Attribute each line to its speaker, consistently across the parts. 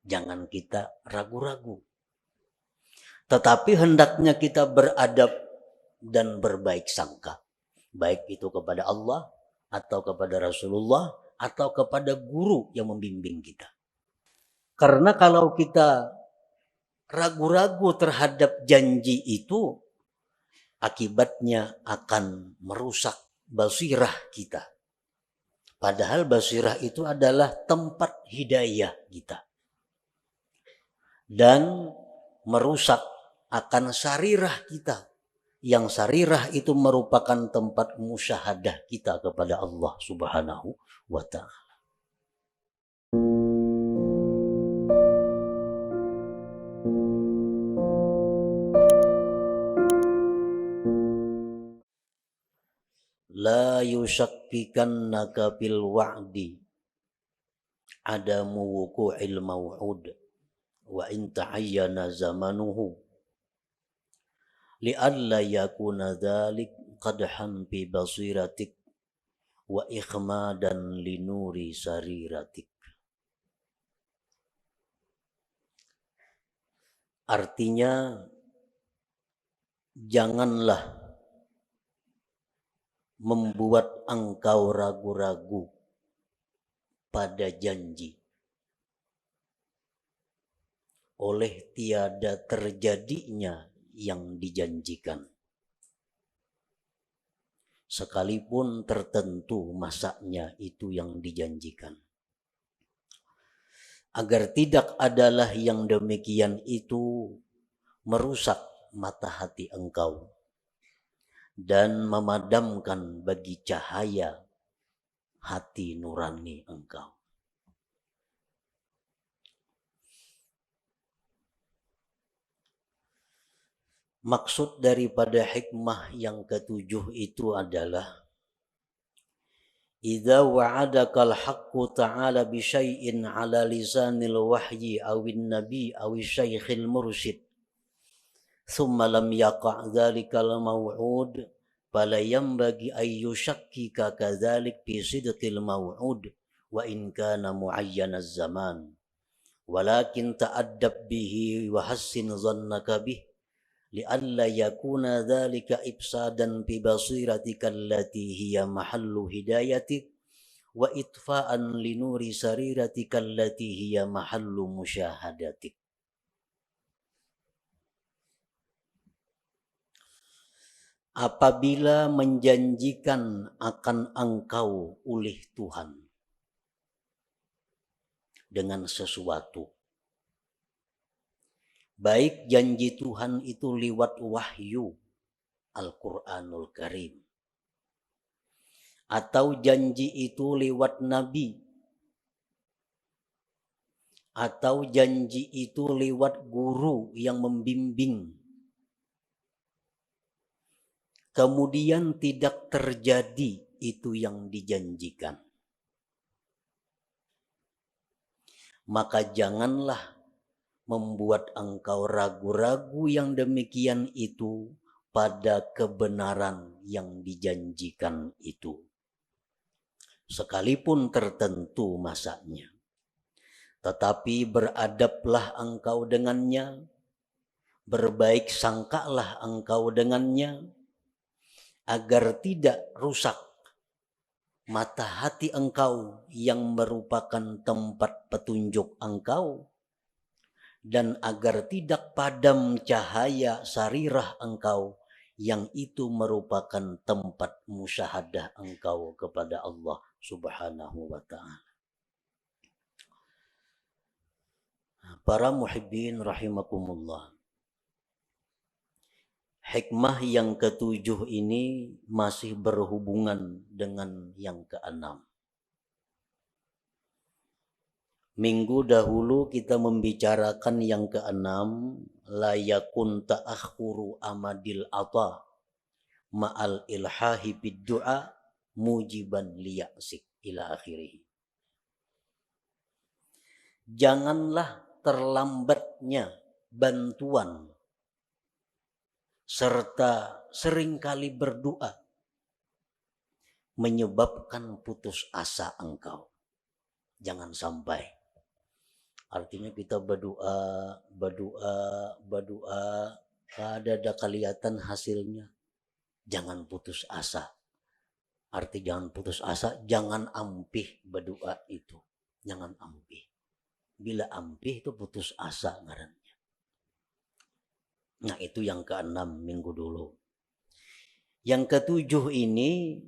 Speaker 1: Jangan kita ragu-ragu. Tetapi hendaknya kita beradab dan berbaik sangka. Baik itu kepada Allah atau kepada Rasulullah atau kepada guru yang membimbing kita. Karena kalau kita ragu-ragu terhadap janji itu, akibatnya akan merusak basirah kita. Padahal basirah itu adalah tempat hidayah kita. Dan merusak akan sarirah kita. Yang sarirah itu merupakan tempat musyahadah kita kepada Allah Subhanahu wa ta'ala. La yusakkikannaka bil wa'di adamu wuku'il maw'ud wa in ta'ayyana zamanuhu li'alla yakuna dhalik qadhan fi basiratik wa ikhmadan linuri sariratik. Artinya, janganlah membuat engkau ragu-ragu pada janji oleh tiada terjadinya yang dijanjikan, sekalipun tertentu masanya itu yang dijanjikan. Agar tidak adalah yang demikian itu merusak mata hati engkau dan memadamkan bagi cahaya hati nurani engkau. Maksud daripada hikmah yang ketujuh itu adalah idza wa'adakal haqqu ta'ala bi syai'in 'ala lisanil wahyi awin nabi awi syaikhil mursyid thumma lam yaqa' dzalikal maw'ud fala yanbaghi ay yushakkika kadzalik fi sidqil maw'ud wa in kana mu'ayyanaz zaman walakin ta'addab bihi wa hassin dhannaka bih li'alla yakuna dzalika ifsadan fi basiratika allati hiya mahallu hidayatik wa itfa'an linuri sariratika allati hiya mahallu musyahadatik. Apabila menjanjikan akan engkau oleh Tuhan dengan sesuatu, baik janji Tuhan itu lewat wahyu Al-Quranul Karim, atau janji itu lewat Nabi, atau janji itu lewat guru yang membimbing, kemudian tidak terjadi itu yang dijanjikan, maka janganlah membuat engkau ragu-ragu yang demikian itu pada kebenaran yang dijanjikan itu, sekalipun tertentu masanya. Tetapi beradablah engkau dengannya, berbaik sangkalah engkau dengannya, agar tidak rusak mata hati engkau yang merupakan tempat petunjuk engkau, dan agar tidak padam cahaya sarirah engkau yang itu merupakan tempat musyahadah engkau kepada Allah Subhanahu wa ta'ala. Para muhibbin rahimakumullah, hikmah yang ketujuh ini masih berhubungan dengan yang keenam. Minggu dahulu kita membicarakan yang keenam, la yakun ta'akhuru amadil ata ma'al ilhahi bid du'a mujiban liya'sik ila akhirih. Janganlah terlambatnya bantuan serta seringkali berdoa menyebabkan putus asa engkau. Jangan sampai. Artinya kita berdoa, ada kelihatan hasilnya. Jangan putus asa. Arti jangan putus asa, jangan ampih berdoa itu. Jangan ampih. Bila ampih itu putus asa ngarannya. Nah itu yang ke-6 minggu dulu. Yang ke-7 ini,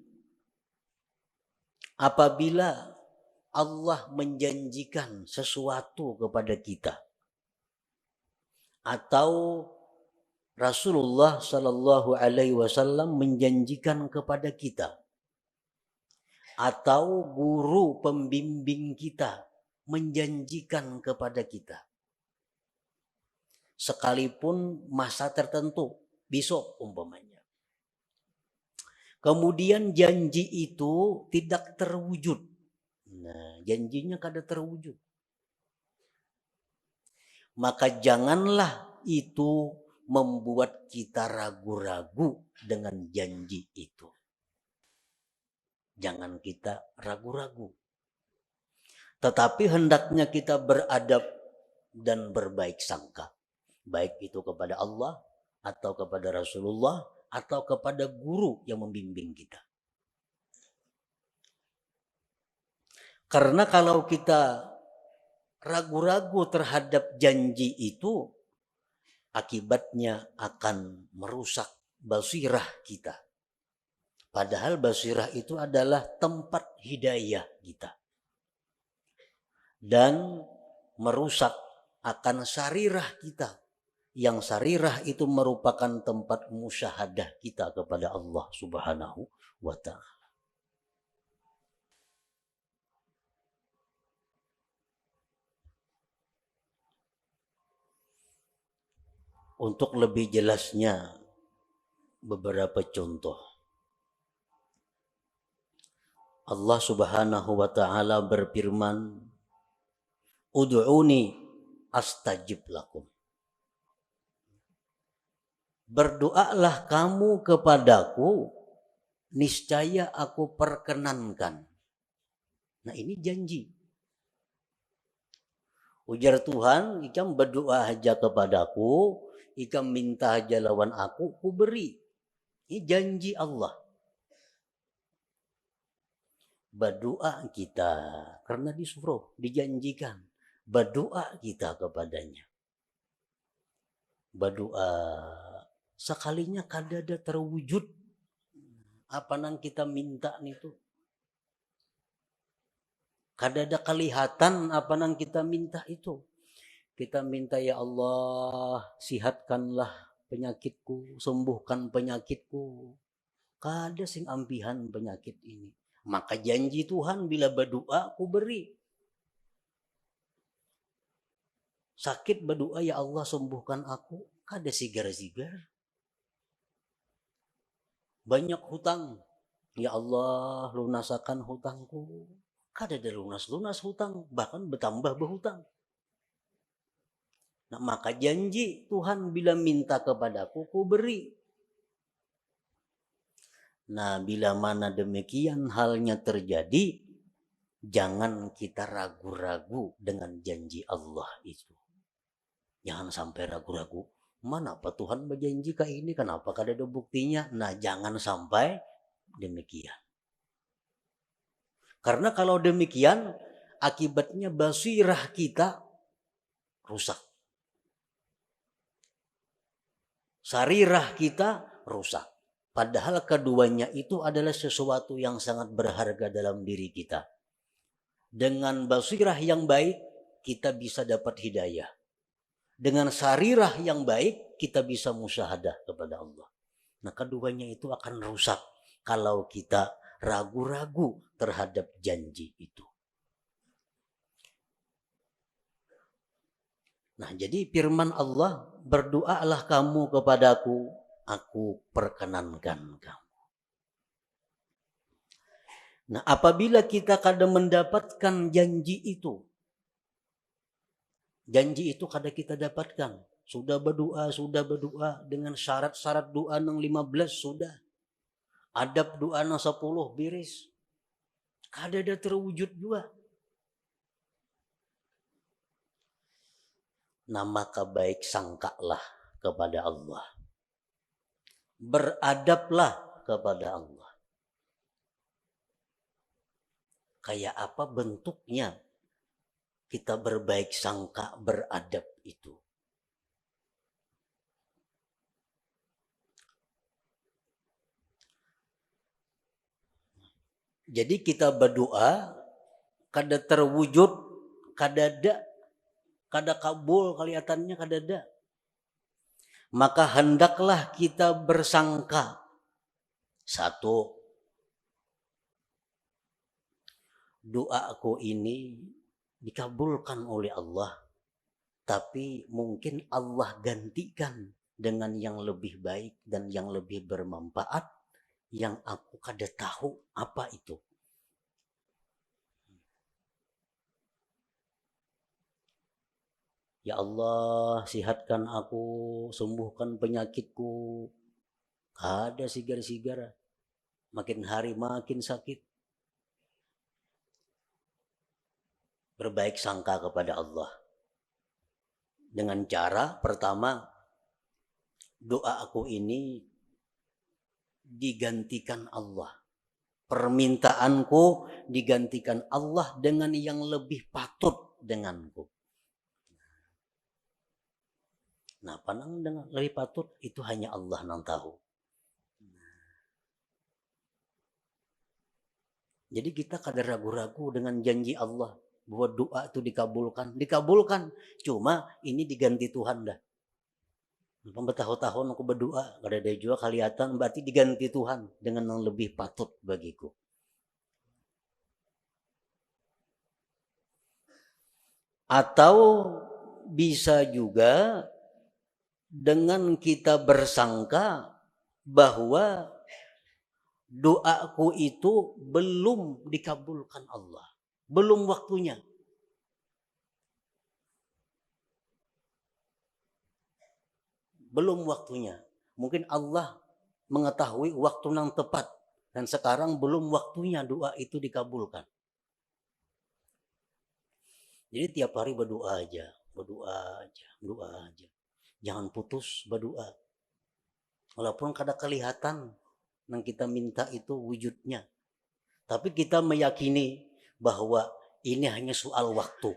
Speaker 1: apabila Allah menjanjikan sesuatu kepada kita, atau Rasulullah Shallallahu Alaihi Wasallam menjanjikan kepada kita, atau guru pembimbing kita menjanjikan kepada kita, sekalipun masa tertentu, besok umpamanya, kemudian janji itu tidak terwujud. Nah, janjinya kada terwujud. Maka janganlah itu membuat kita ragu-ragu dengan janji itu. Jangan kita ragu-ragu. Tetapi hendaknya kita beradab dan berbaik sangka. Baik itu kepada Allah, atau kepada Rasulullah, atau kepada guru yang membimbing kita. Karena kalau kita ragu-ragu terhadap janji itu, akibatnya akan merusak basirah kita. Padahal basirah itu adalah tempat hidayah kita. Dan merusak akan sarirah kita. Yang sarirah itu merupakan tempat musyahadah kita kepada Allah Subhanahu wa Ta'ala. Untuk lebih jelasnya, beberapa contoh. Allah Subhanahu wa Ta'ala berfirman, Ud'uni astajib lakum. Berdoalah kamu kepadaku, niscaya aku perkenankan. Nah ini janji. Ujar Tuhan, ikam berdoa aja kepadaku, ikam minta aja lawan aku beri. Ini janji Allah. Berdoa kita, karena disuruh, dijanjikan. Berdoa kita kepadanya. Berdoa, sekalinya kadada terwujud apa nang kita minta itu. Kadada kelihatan apa nang kita minta itu. Kita minta, ya Allah, sihatkanlah penyakitku, sembuhkan penyakitku. Kada sing ampihan penyakit ini. Maka janji Tuhan bila berdoa ku beri. Sakit berdoa, ya Allah sembuhkan aku, kada sigar-sigar. Banyak hutang, ya Allah lunasakan hutangku. Kada ada lunas-lunas hutang, bahkan bertambah berhutang. Nah, maka janji Tuhan bila minta kepadaku, ku beri. Nah, bila mana demikian halnya terjadi, jangan kita ragu-ragu dengan janji Allah itu. Jangan sampai ragu-ragu. Mana apa Tuhan berjanji ke ini, kenapa kada ada buktinya? Nah, jangan sampai demikian. Karena kalau demikian, akibatnya basirah kita rusak. Sarirah kita rusak. Padahal keduanya itu adalah sesuatu yang sangat berharga dalam diri kita. Dengan basirah yang baik, kita bisa dapat hidayah. Dengan sarirah yang baik, kita bisa musyahadah kepada Allah. Nah, keduanya itu akan rusak kalau kita ragu-ragu terhadap janji itu. Nah, jadi firman Allah, berdoalah kamu kepadaku, aku perkenankan kamu. Nah, apabila kita kadang mendapatkan janji itu kadang kita dapatkan. Sudah berdoa dengan syarat-syarat doa yang 15 sudah. Adab doa yang 10 beres. Kada ada terwujud juga. Nah maka baik sangkalah kepada Allah. Beradablah kepada Allah. Kayak apa bentuknya kita berbaik sangka, beradab itu? Jadi kita berdoa, kada terwujud, kada ada, kada kabul kelihatannya kada ada. Maka hendaklah kita bersangka. Satu, doaku ini dikabulkan oleh Allah. Tapi mungkin Allah gantikan dengan yang lebih baik dan yang lebih bermanfaat yang aku kada tahu apa itu. Ya Allah, sihatkan aku, sembuhkan penyakitku. Ada sigar-sigar, makin hari makin sakit. Berbaik sangka kepada Allah. Dengan cara pertama, doa aku ini digantikan Allah. Permintaanku digantikan Allah dengan yang lebih patut denganku. Nah, panang dengan lebih patut itu hanya Allah yang tahu. Jadi kita kada ragu-ragu dengan janji Allah bahwa doa itu dikabulkan. Dikabulkan, cuma ini diganti Tuhan dah. Bertahun-tahun aku berdoa, kada ada juga kelihatan, berarti diganti Tuhan dengan yang lebih patut bagiku. Atau bisa juga dengan kita bersangka bahwa doaku itu belum dikabulkan Allah. Belum waktunya. Belum waktunya. Mungkin Allah mengetahui waktu yang tepat. Dan sekarang belum waktunya doa itu dikabulkan. Jadi tiap hari berdoa aja. Berdoa aja. Berdoa aja. Jangan putus berdoa. Walaupun kada kelihatan yang kita minta itu wujudnya. Tapi kita meyakini bahwa ini hanya soal waktu.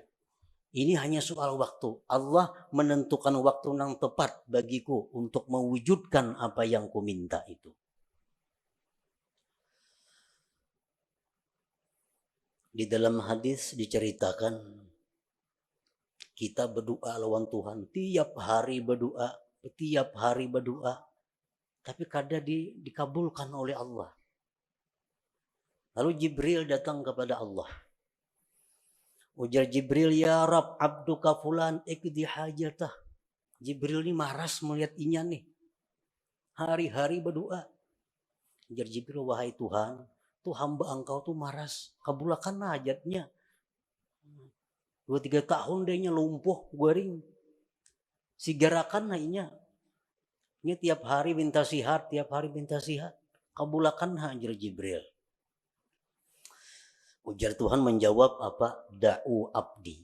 Speaker 1: Ini hanya soal waktu. Allah menentukan waktu yang tepat bagiku untuk mewujudkan apa yang ku minta itu. Di dalam hadis diceritakan kita berdoa lawan Tuhan. Tiap hari berdoa. Tapi kadang dikabulkan oleh Allah. Lalu Jibril datang kepada Allah. Ujar Jibril, ya Rab, abduka fulan ikdi hajatah. Jibril ini maras melihat inya nih. Hari-hari berdoa. Ujar Jibril, wahai Tuhan, tuh hamba engkau tuh maras. Kabulkan hajatnya. 2-3 tahun dehnya lumpuh, guring. Sigarakan inya. Ini tiap hari minta sihat. Kabulkan ujar Jibril. Ujar Tuhan menjawab apa? Da'u abdi.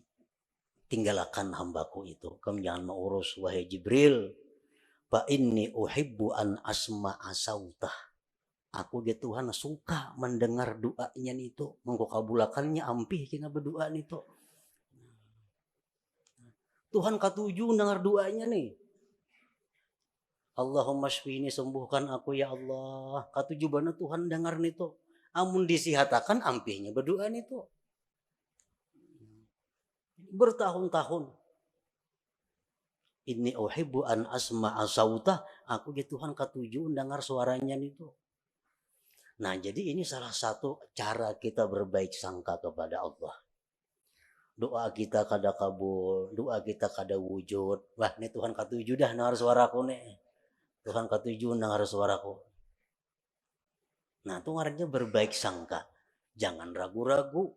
Speaker 1: Tinggalkan hambaku itu. Kamu jangan mau urus wahai Jibril. Fa inni uhibbu an asma'a sautah. Aku dia Tuhan suka mendengar doanya itu. Mengkabulakannya ampih kena berdoa itu. Tuhan katuju dengar doanya nih. Allahumma shfini, sembuhkan aku ya Allah. Katuju bana Tuhan dengar itu. Amun disihatakan ampihnya berdoa itu. Bertahun-tahun. Inni uhibbu an asma'a sautah. Aku dia Tuhan katuju dengar suaranya itu. Nah, jadi ini salah satu cara kita berbaik sangka kepada Allah. Doa kita kada kabul, doa kita kada wujud. Wah, ini Tuhan katuju dah dengar suaraku nih. Tuhan katuju dengar suaraku. Nah, itu artinya berbaik sangka. Jangan ragu-ragu.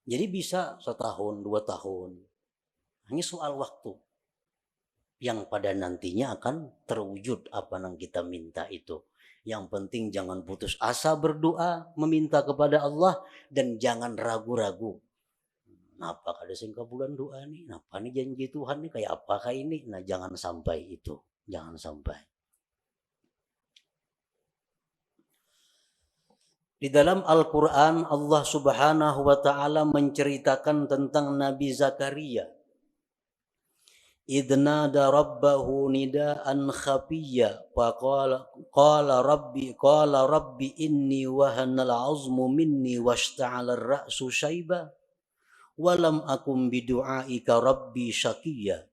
Speaker 1: Jadi bisa 1 tahun, 2 tahun. Hanya soal waktu. yang pada nantinya akan terwujud apa yang kita minta itu. Yang penting jangan putus asa berdoa, meminta kepada Allah, dan jangan ragu-ragu. Napa kada sing kabulan doa nih? Napa nih janji Tuhan nih kayak apakah ini? Nah, jangan sampai itu. Jangan sampai. Di dalam Al-Quran Allah subhanahu wa ta'ala menceritakan tentang Nabi Zakaria. Idnada rabbahu nidaan khafiyya qala rabbi inni wahanal azmu minni washta'ala ar-ra'su shayba walam akum bidu'aika rabbi syaqiyya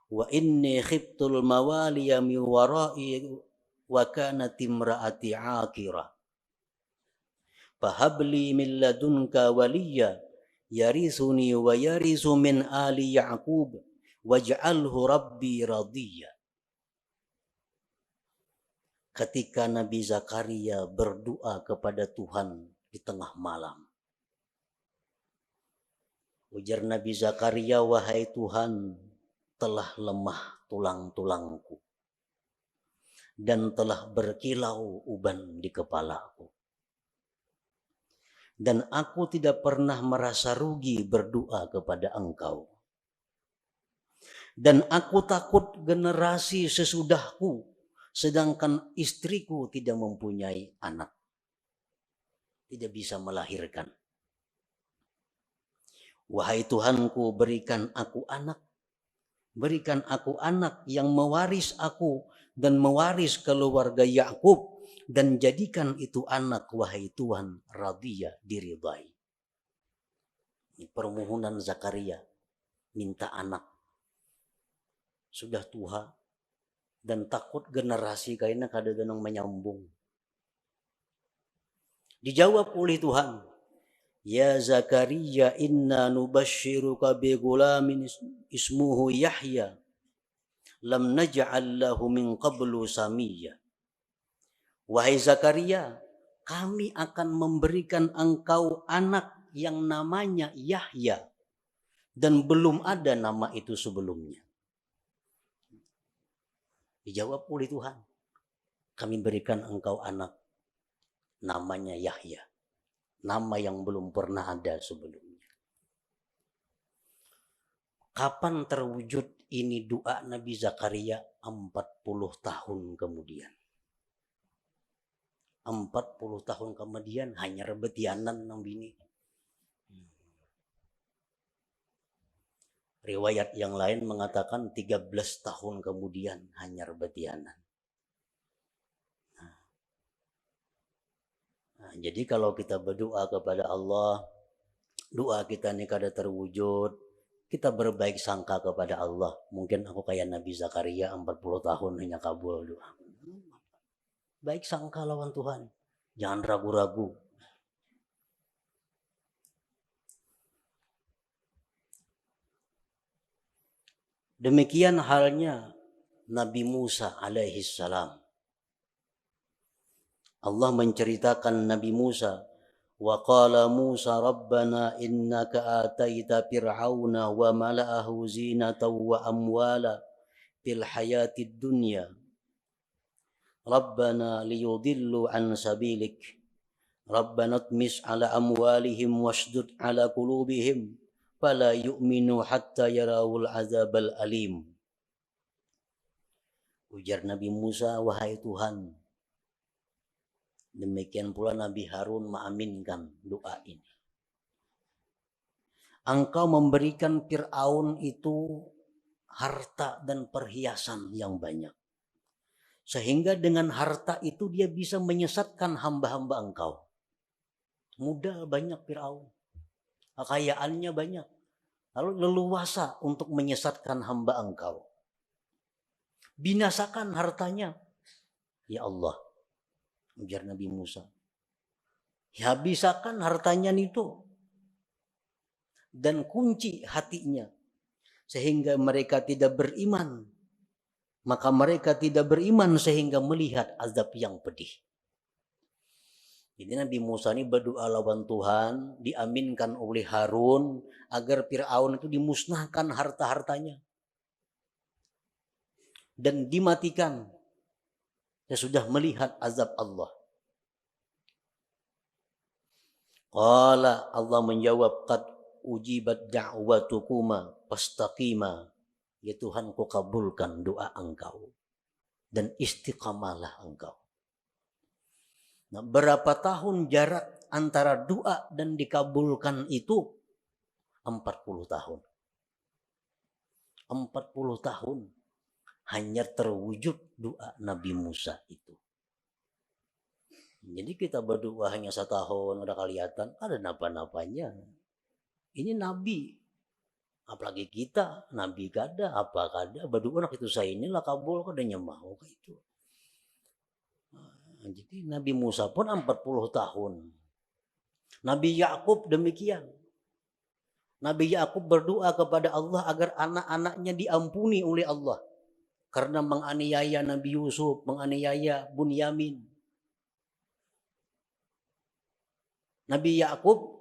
Speaker 1: wa inni khiftul mawaliya min wara'i wa kanat imra'ati 'aqira fahabli min ladunka waliya yarisuni wa yarisu min ali ya'qub waj'alhu rabbi radiyya. Ketika Nabi Zakaria berdoa kepada Tuhan di tengah malam, ujar Nabi Zakaria, wahai Tuhan, telah lemah tulang-tulangku dan telah berkilau uban di kepalaku. Dan aku tidak pernah merasa rugi berdoa kepada Engkau. Dan aku takut generasi sesudahku, sedangkan istriku tidak mempunyai anak, tidak bisa melahirkan. Wahai Tuhanku, berikan aku anak yang mewaris aku dan mewaris keluarga Yakub, dan jadikan itu anak, wahai Tuhan, radiyah, diridai. Ini permohonan Zakaria, minta anak. Sudah tua dan takut generasi kayaknya kada denang menyambung. Dijawab oleh Tuhan, ya Zakaria inna nubashiruka bi gulamin ismuhu Yahya lam naj'al lahu min qablu samiyya. Wahai Zakaria, kami akan memberikan engkau anak yang namanya Yahya dan belum ada nama itu sebelumnya. Dijawab oleh Tuhan, kami berikan engkau anak namanya Yahya, nama yang belum pernah ada sebelumnya. Kapan terwujud ini doa Nabi Zakaria? 40 tahun kemudian. 40 tahun kemudian hanya rebetianan nang bini. Riwayat yang lain mengatakan 13 tahun kemudian hanya rebetianan. Nah, jadi kalau kita berdoa kepada Allah, doa kita ini kada terwujud, kita berbaik sangka kepada Allah. Mungkin aku kayak Nabi Zakaria 40 tahun hanya kabul doa. Baik sangka lawan Tuhan. Jangan ragu-ragu. Demikian halnya Nabi Musa alaihi salam. Allah menceritakan Nabi Musa, wa qala Musa rabbana innaka ataita fir'auna wa mala'ahu zinatan wa amwala fil hayatid dunya rabbana liyudillu an sabilik rabbana tmis ala amwalihim washdud ala qulubihim fala yu'minu hatta yarawul azabal alim. Ujar Nabi Musa, wahai Tuhan. Demikian pula Nabi Harun mengaminkan doa ini. Engkau memberikan Fir'aun itu harta dan perhiasan yang banyak. Sehingga dengan harta itu dia bisa menyesatkan hamba-hamba engkau. Modal banyak Fir'aun. Kekayaannya banyak. Lalu leluasa untuk menyesatkan hamba engkau. Binasakan hartanya. Ya Allah. Ujar Nabi Musa. Ya bisakan hartanya itu. Dan kunci hatinya. Sehingga mereka tidak beriman. Maka mereka tidak beriman sehingga melihat azab yang pedih. Jadi Nabi Musa ini berdoa lawan Tuhan. Diaminkan oleh Harun. Agar Fir'aun itu dimusnahkan harta-hartanya. dan dimatikan. Saya sudah melihat azab Allah. Qala, Allah menjawab, qad ujibat da'watukuma fastaqima. Ya Tuhan, ku kabulkan doa engkau dan istiqamalah engkau. Nah, berapa tahun jarak antara doa dan dikabulkan itu? 40 tahun. 40 tahun hanya terwujud doa Nabi Musa itu. Jadi kita berdoa hanya setahun udah kelihatan, ada napa-napanya. Ini Nabi, apalagi kita, Nabi kada, apa kada, berdoa nak itu saya inilah kabul, kadanya mau kayak itu. Nah, jadi Nabi Musa pun 40 tahun. Nabi Yakub demikian. Nabi Yakub berdoa kepada Allah agar anak-anaknya diampuni oleh Allah. Karena menganiaya Nabi Yusuf, menganiaya Bunyamin. Nabi Yakub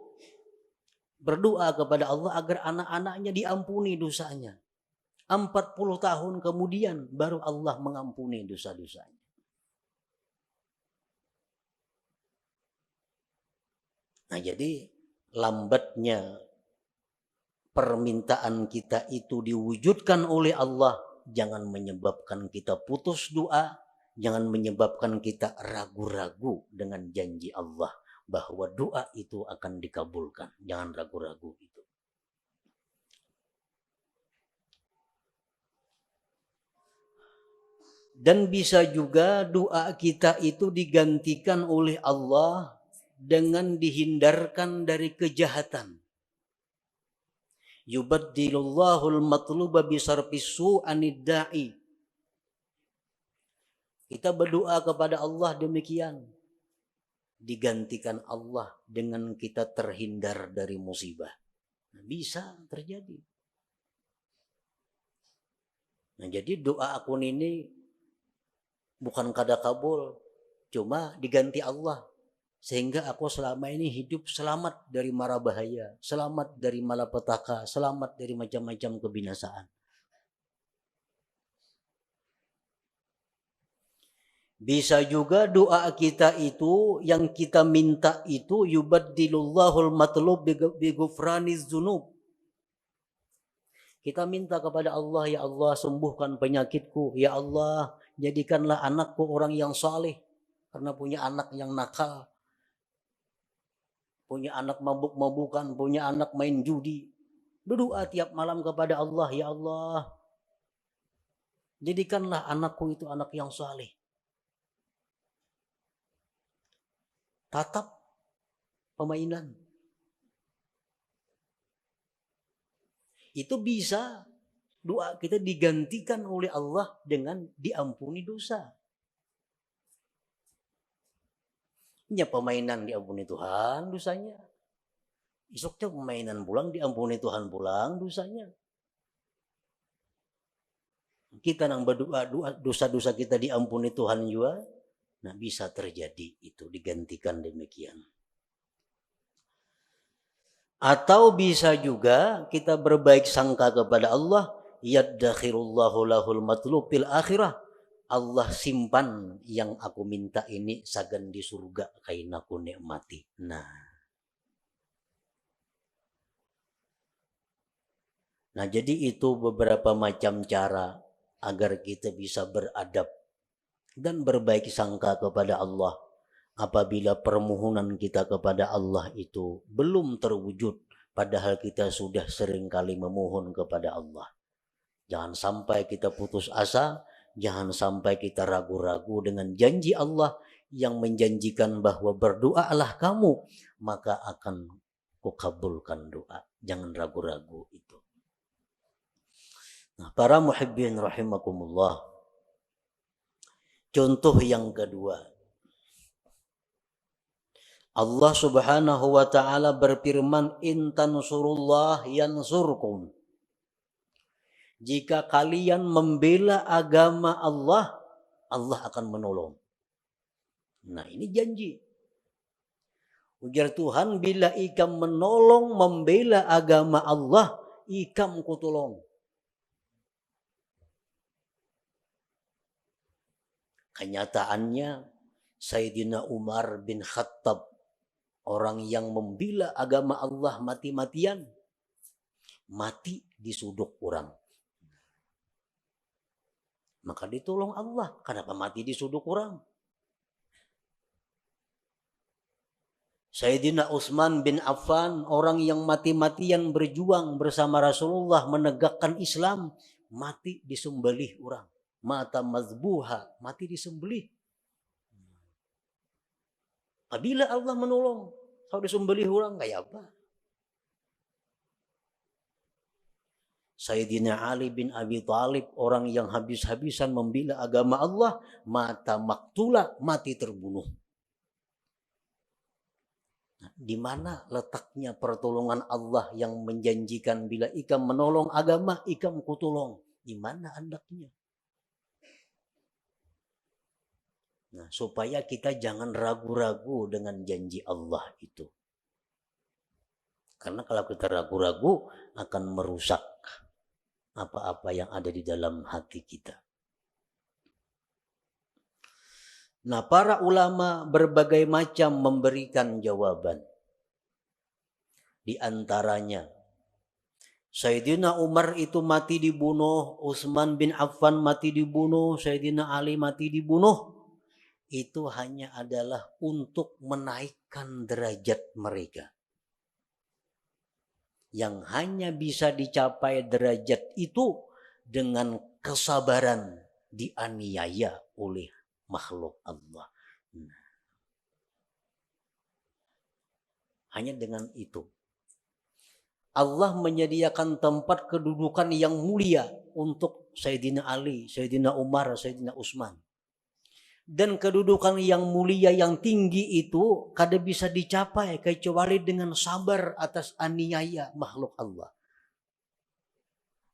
Speaker 1: berdoa kepada Allah agar anak-anaknya diampuni dosanya. 40 tahun kemudian baru Allah mengampuni dosa-dosanya. Nah, jadi lambatnya permintaan kita itu diwujudkan oleh Allah jangan menyebabkan kita putus doa, jangan menyebabkan kita ragu-ragu dengan janji Allah bahwa doa itu akan dikabulkan. Jangan ragu-ragu itu. Dan bisa juga doa kita itu digantikan oleh Allah dengan dihindarkan dari kejahatan. Yubaddilullahu al-matluba bisarfis su'anid da'i. Kita berdoa kepada Allah demikian. Digantikan Allah dengan kita terhindar dari musibah. Nah, bisa terjadi. Nah, jadi doa akun ini bukan kada kabul, cuma diganti Allah. Sehingga aku selama ini hidup selamat dari mara bahaya, selamat dari malapetaka, selamat dari macam-macam kebinasaan. Bisa juga doa kita itu, yang kita minta itu, yubaddilullahu al-matlub bighufraniz dzunub. Kita minta kepada Allah, ya Allah sembuhkan penyakitku, ya Allah jadikanlah anakku orang yang saleh, karena punya anak yang nakal, punya anak mabuk-mabukan, punya anak main judi. Berdoa tiap malam kepada Allah, ya Allah jadikanlah anakku itu anak yang saleh. Tatap pemainan. Itu bisa doa kita digantikan oleh Allah dengan diampuni dosa. Ya pemainan diampuni Tuhan dosanya. Esoknya pemainan pulang diampuni Tuhan pulang dosanya. Kita nang berdoa dosa-dosa kita diampuni Tuhan juga. Nah, bisa terjadi itu digantikan demikian. Atau bisa juga kita berbaik sangka kepada Allah, yaddakhirullahu lahul matlub fil akhirah. Allah simpan yang aku minta ini sagan di surga kain aku nikmati. Nah, jadi itu beberapa macam cara agar kita bisa beradab dan berbaik sangka kepada Allah apabila permohonan kita kepada Allah itu belum terwujud padahal kita sudah sering kali memohon kepada Allah. Jangan sampai kita putus asa, jangan sampai kita ragu-ragu dengan janji Allah yang menjanjikan bahwa berdoalah kamu maka akan kukabulkan doa. Jangan ragu-ragu itu. Nah, para muhibbin rahimakumullah. Contoh yang kedua, Allah Subhanahu wa taala berfirman, "In tansurullah yansurkum." Jika kalian membela agama Allah, Allah akan menolong. Nah, ini janji. Ujar Tuhan, bila ikam menolong membela agama Allah, ikam kutolong. Kenyataannya Sayyidina Umar bin Khattab, orang yang membela agama Allah mati-matian, mati disuduk orang. Maka ditolong Allah. Kenapa mati disuduk orang? Sayyidina Utsman bin Affan, orang yang mati-matian berjuang bersama Rasulullah menegakkan Islam, mati disembelih orang. Mata mazbuha, mati disembelih. Apabila Allah menolong, kalau disembelih orang kayak apa? Sayyidina Ali bin Abi Thalib, orang yang habis-habisan membela agama Allah, mata maktula, mati terbunuh. Nah, di mana letaknya pertolongan Allah yang menjanjikan bila ikam menolong agama, ikam kutolong? Di mana andaknya? Nah, supaya kita jangan ragu-ragu dengan janji Allah itu. Karena kalau kita ragu-ragu akan merusak apa-apa yang ada di dalam hati kita. Nah, para ulama berbagai macam memberikan jawaban. Di antaranya, Sayyidina Umar itu mati dibunuh, Utsman bin Affan mati dibunuh, Sayyidina Ali mati dibunuh. Itu hanya adalah untuk menaikkan derajat mereka. Yang hanya bisa dicapai derajat itu dengan kesabaran dianiaya oleh makhluk Allah. Hanya dengan itu. Allah menyediakan tempat kedudukan yang mulia untuk Sayyidina Ali, Sayyidina Umar, Sayyidina Utsman. Dan kedudukan yang mulia yang tinggi itu kada bisa dicapai kecuali dengan sabar atas aniaya makhluk Allah.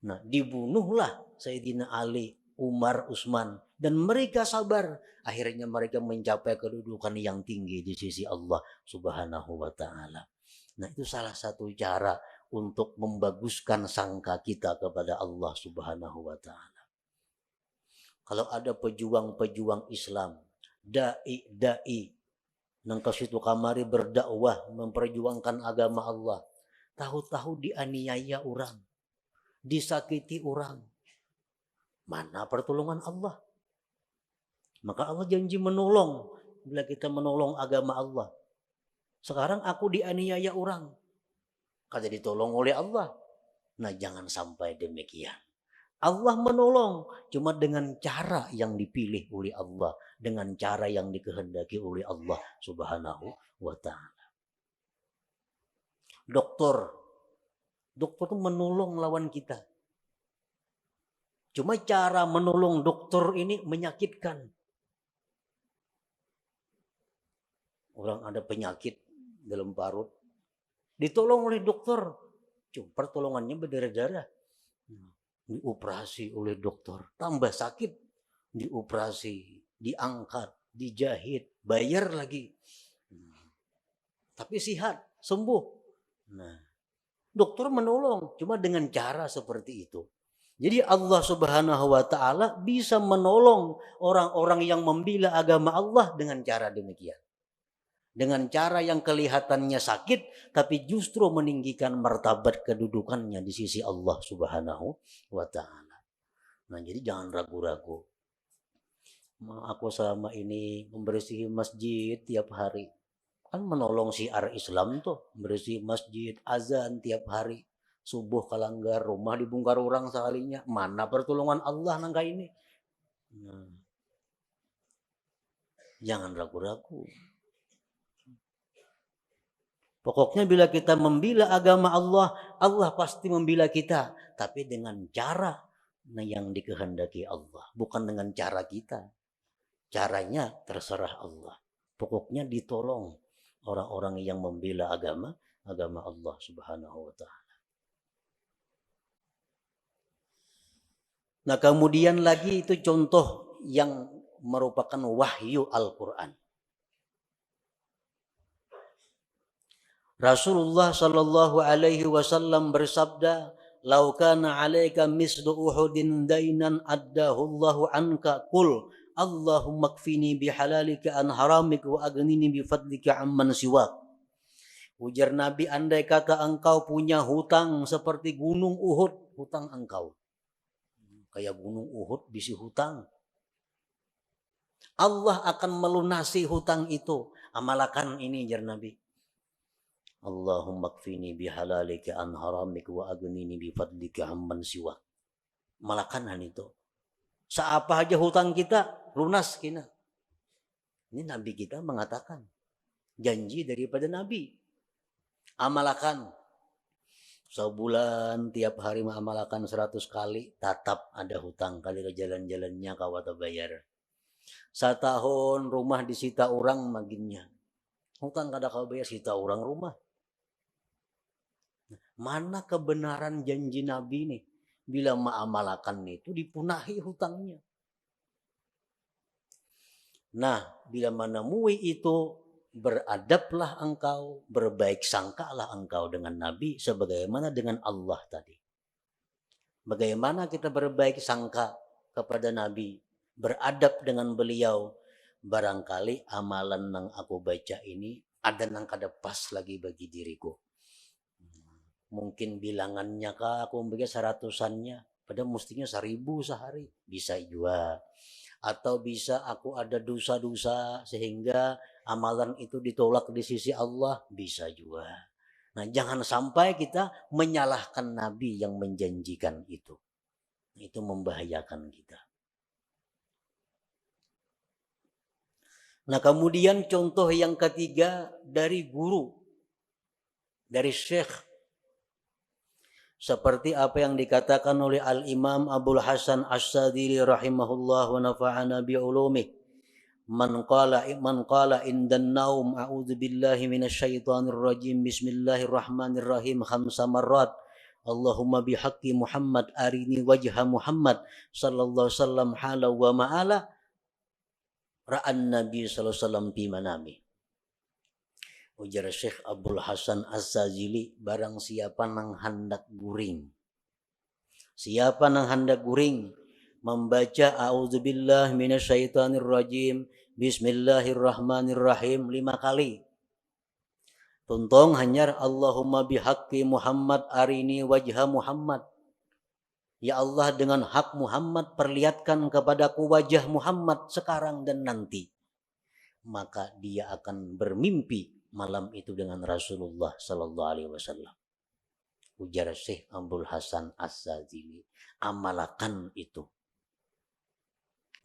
Speaker 1: Nah, dibunuhlah Sayyidina Ali, Umar, Utsman, dan mereka sabar. Akhirnya mereka mencapai kedudukan yang tinggi di sisi Allah Subhanahu wa Ta'ala. Nah, itu salah satu cara untuk membaguskan sangka kita kepada Allah Subhanahu wa Ta'ala. Kalau ada pejuang-pejuang Islam, dai-dai, nang kasitu kamari berdakwah, memperjuangkan agama Allah, tahu-tahu dianiaya orang, disakiti orang, mana pertolongan Allah? Maka Allah janji menolong bila kita menolong agama Allah. Sekarang aku dianiaya orang, kada ditolong oleh Allah. Nah, jangan sampai demikian. Allah menolong cuma dengan cara yang dipilih oleh Allah, dengan cara yang dikehendaki oleh Allah Subhanahu wa Ta'ala. Dokter itu menolong lawan kita. Cuma cara menolong dokter ini menyakitkan. Orang ada penyakit dalam parut, ditolong oleh dokter, cuma pertolongannya berdarah-darah. Dioperasi oleh dokter, tambah sakit, dioperasi, diangkat, dijahit, bayar lagi. Tapi sehat, sembuh. Nah, dokter menolong cuma dengan cara seperti itu. Jadi Allah Subhanahu wa Ta'ala bisa menolong orang-orang yang membela agama Allah dengan cara demikian. Dengan cara yang kelihatannya sakit, tapi justru meninggikan martabat kedudukannya di sisi Allah Subhanahu wa Ta'ala. Nah, jadi jangan ragu-ragu. Aku selama ini membersihi masjid tiap hari. Kan menolong syiar Islam tuh, bersih masjid, azan tiap hari. Subuh kalanggar, rumah dibongkar orang sekalinya. Mana pertolongan Allah nangka ini? Nah, jangan ragu-ragu. Pokoknya bila kita membela agama Allah, Allah pasti membela kita. Tapi dengan cara yang dikehendaki Allah. Bukan dengan cara kita. Caranya terserah Allah. Pokoknya ditolong orang-orang yang membela agama Allah Subhanahu wa Ta'ala. Nah, kemudian lagi itu contoh yang merupakan wahyu Al-Quran. Rasulullah sallallahu alaihi wasallam bersabda, "Lau kana 'alaika mislu Uhudin dainan addahu Allahu anka qul Allahumma kfini bihalalika an haramika wa aghnini bifadlika amman siwak. Ujar Nabi, andai kata engkau punya hutang seperti gunung Uhud, hutang engkau. Kayak gunung Uhud bisi hutang. Allah akan melunasi hutang itu. Amalkan ini, ujar Nabi. Allahumma kfini bihalalika an haramika wa aghnini bifadlika amman siwak. Malakan itu. Seapa aja hutang kita, lunas kita. Ini Nabi kita mengatakan. Janji daripada Nabi. Amalkan. Sebulan tiap hari mengamalkan 100 kali. Tetap ada hutang. Kali ke jalan-jalannya kawata bayar. Setahun rumah disita orang maginnya. Hutang kada kau bayar sita orang rumah. Mana kebenaran janji Nabi nih? Bila mengamalkan itu dipunahi hutangnya. Nah, bila menemui itu, beradablah engkau, berbaik sangkalah engkau dengan Nabi sebagaimana dengan Allah tadi. Bagaimana kita berbaik sangka kepada Nabi, beradab dengan beliau, barangkali amalan yang aku baca ini ada yang kada pas lagi bagi diriku. Mungkin bilangannya kah aku membaca 100-annya, padahal mestinya 1000 sehari, bisa juga. Atau bisa aku ada dosa-dosa sehingga amalan itu ditolak di sisi Allah, bisa juga. Nah, jangan sampai kita menyalahkan Nabi yang menjanjikan itu. Itu membahayakan kita. Nah, kemudian contoh yang ketiga dari guru, dari syekh. Seperti apa yang dikatakan oleh Al-Imam Abul Hasan As-Sadili rahimahullah wa nafa'ana bi'ulumih. Man qala indan naum a'udzu billahi minasyaitonir rajim bismillahirrahmanirrahim 5 marrat. Allahumma bihaqqi Muhammad arini wajha Muhammad sallallahu alaihi wasallam hala wa ma'ala ra'an Nabi sallallahu alaihi wasallam fi manami. Ujar Syekh Abdul Hasan Az-Zazili, barang siapa nang hendak guring. Siapa nang hendak guring membaca a'udzubillah minasyaitonirrajim bismillahirrahmanirrahim 5 kali. Tuntong hanyar Allahumma bihaqqi Muhammad arini wajha Muhammad. Ya Allah, dengan hak Muhammad perlihatkan kepadaku wajah Muhammad sekarang dan nanti. Maka dia akan bermimpi malam itu dengan Rasulullah sallallahu alaihi wasallam. Ujar Syekh Abdul Hasan Az-Zazili, amalkan itu.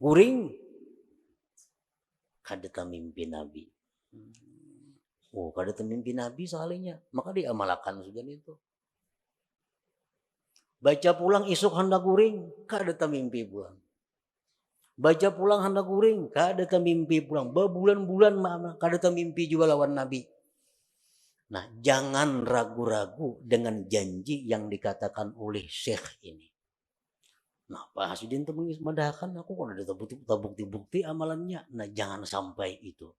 Speaker 1: Guring kada mimpi Nabi. Oh, kada mimpi Nabi soalnya, maka diamalkan sudah itu. Baca pulang isuk hendak guring, kada mimpi pulang. Baca pulang hendak guring, kada mimpi pulang. Berbulan-bulan kada mimpi juga lawan Nabi. Nah, jangan ragu-ragu dengan janji yang dikatakan oleh Syekh ini. Nah, Pak Hasidin itu mengadakan aku kan ada bukti-bukti amalannya. Nah, jangan sampai itu.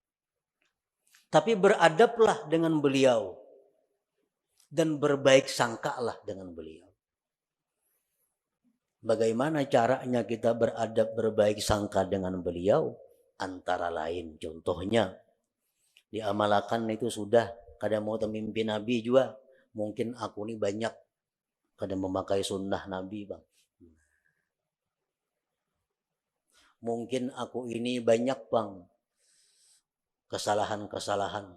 Speaker 1: Tapi beradablah dengan beliau dan berbaik sangkalah dengan beliau. Bagaimana caranya kita beradab berbaik sangka dengan beliau? Antara lain contohnya diamalkan itu sudah, kada mau mimpi Nabi juga. Mungkin aku ini banyak kada memakai sunnah Nabi, bang. Mungkin aku ini banyak, bang, kesalahan-kesalahan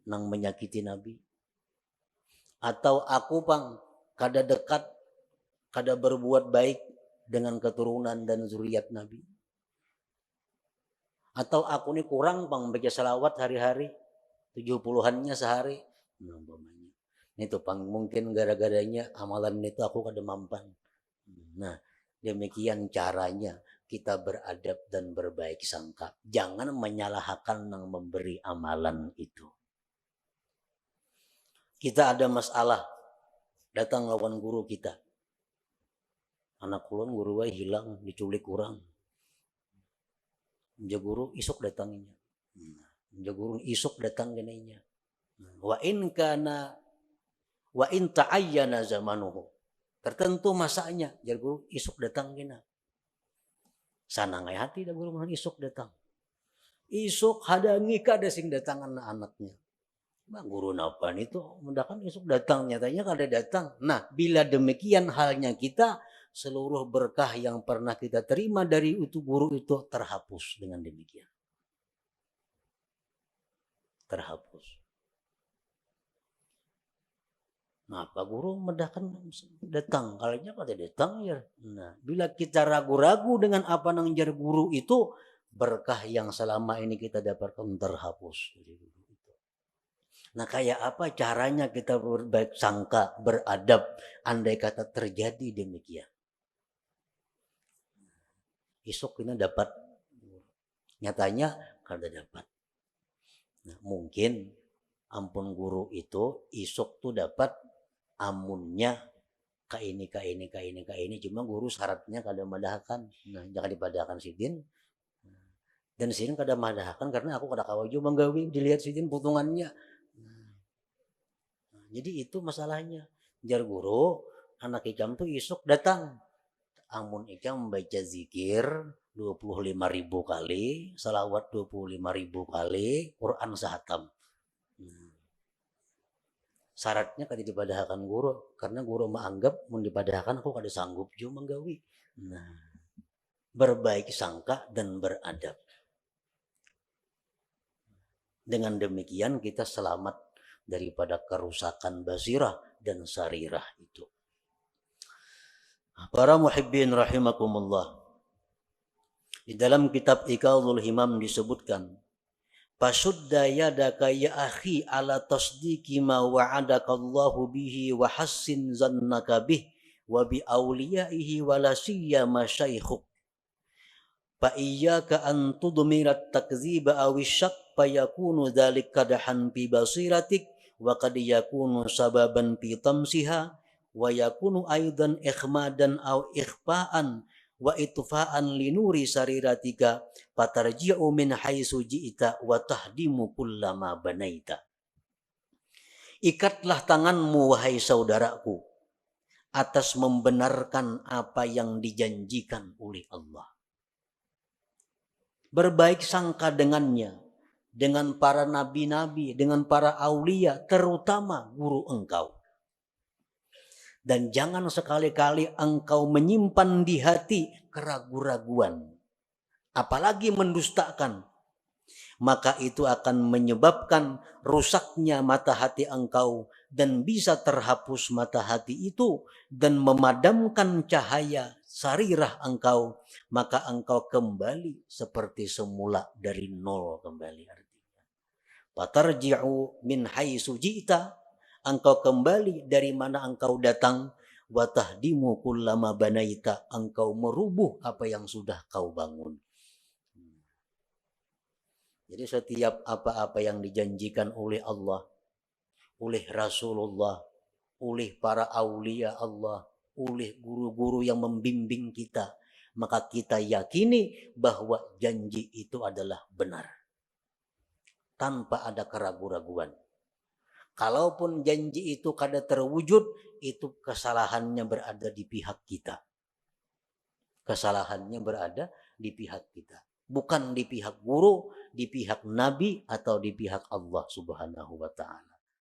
Speaker 1: yang menyakiti Nabi. Atau aku, bang, kada dekat, kada berbuat baik dengan keturunan dan zuriat Nabi. Atau aku ini kurang, bang, baca salawat hari-hari 70-annya sehari. Itu pang mungkin gara-garanya amalan itu aku kada mampan. Nah, demikian caranya kita beradab dan berbaik sangka. Jangan menyalahkan yang memberi amalan itu. Kita ada masalah, datang lawan guru kita. Anak kulon guru wae hilang, diculik kurang. Ja guru isuk datanginya. Ja guru isuk datang genainya. Wa in ta'ayyana zamanuhu. Tertentu masanya, ja guru isuk datang gena. Sanangai hati da guru mah isuk datang. Isuk hadangi kada sing datang anak-anaknya. Bang guru napan itu mendakan isuk datang, nyatanya kada datang. Nah, bila demikian halnya kita, seluruh berkah yang pernah kita terima dari itu guru itu terhapus dengan demikian. Terhapus. Nah, Pak Guru mendakan datang, kalanya kada datang ya. Nah, bila kita ragu-ragu dengan apa nang jar guru itu, berkah yang selama ini kita dapatkan terhapus. Nah, kayak apa caranya kita berbaik sangka, beradab, andai kata terjadi demikian. Isuk kita dapat, nyatanya kada dapat. Nah, mungkin ampun guru itu isuk tuh dapat amunnya ka ini, cuma guru syaratnya kada madahkan. Nah, jangan dipadahkan sidin. Dan sidin kada madahkan karena aku kada kawaju manggawi, dilihat sidin putungannya. Jadi itu masalahnya. Jar guru, anak ikam tuh isuk datang. Amun ikam membaca zikir 25.000 kali, salawat 25.000 kali, Quran sahatam. Syaratnya kada dipadahkan guru, karena guru menganggap mun dipadahkan aku kada sanggup juga manggawi. Nah, berbaik sangka dan beradab. Dengan demikian kita selamat daripada kerusakan basirah dan sarirah itu. Para muhibbin rahimakumullah. Di dalam kitab Iqadhul Himam disebutkan, "Fasudda yadaka ya akhi ala tasdiqi ma wa'adaka Allahu bihi wa hassin zannaka bih wa bi awliyaihi wa la siyama syaikhuk. Fa iyyaka an tudmira at-takdziba aw asy-syak fa yakunu dzalika kadahan fi basiratik wa qad yakunu sababan fi tamsiha wa yakunu aidan ikhmadan aw ikhfa'an wa itfa'an li nuri sariratika fatarji'u min haitsu ji'ta wa tahdimu kullama banaita." Ikatlah tanganmu wahai saudaraku atas membenarkan apa yang dijanjikan oleh Allah. Berbaik sangka dengannya, dengan para nabi-nabi, dengan para aulia, terutama guru engkau. Dan jangan sekali-kali engkau menyimpan di hati keraguan-raguan, apalagi mendustakan. Maka itu akan menyebabkan rusaknya mata hati engkau dan bisa terhapus mata hati itu dan memadamkan cahaya sarirah engkau, maka engkau kembali seperti semula dari nol kembali. Artinya fatarji'u min haitsu ji'ta, engkau kembali dari mana engkau datang, wa tahdimu kullama banaita, engkau merubuh apa yang sudah kau bangun. Jadi setiap apa-apa yang dijanjikan oleh Allah, oleh Rasulullah, oleh para aulia Allah, oleh guru-guru yang membimbing kita, maka kita yakini bahwa janji itu adalah benar, tanpa ada keraguan-raguan. Kalaupun janji itu kada terwujud, itu kesalahannya berada di pihak kita. Kesalahannya berada di pihak kita, bukan di pihak guru, di pihak nabi, atau di pihak Allah Subhanahu wa ta'ala.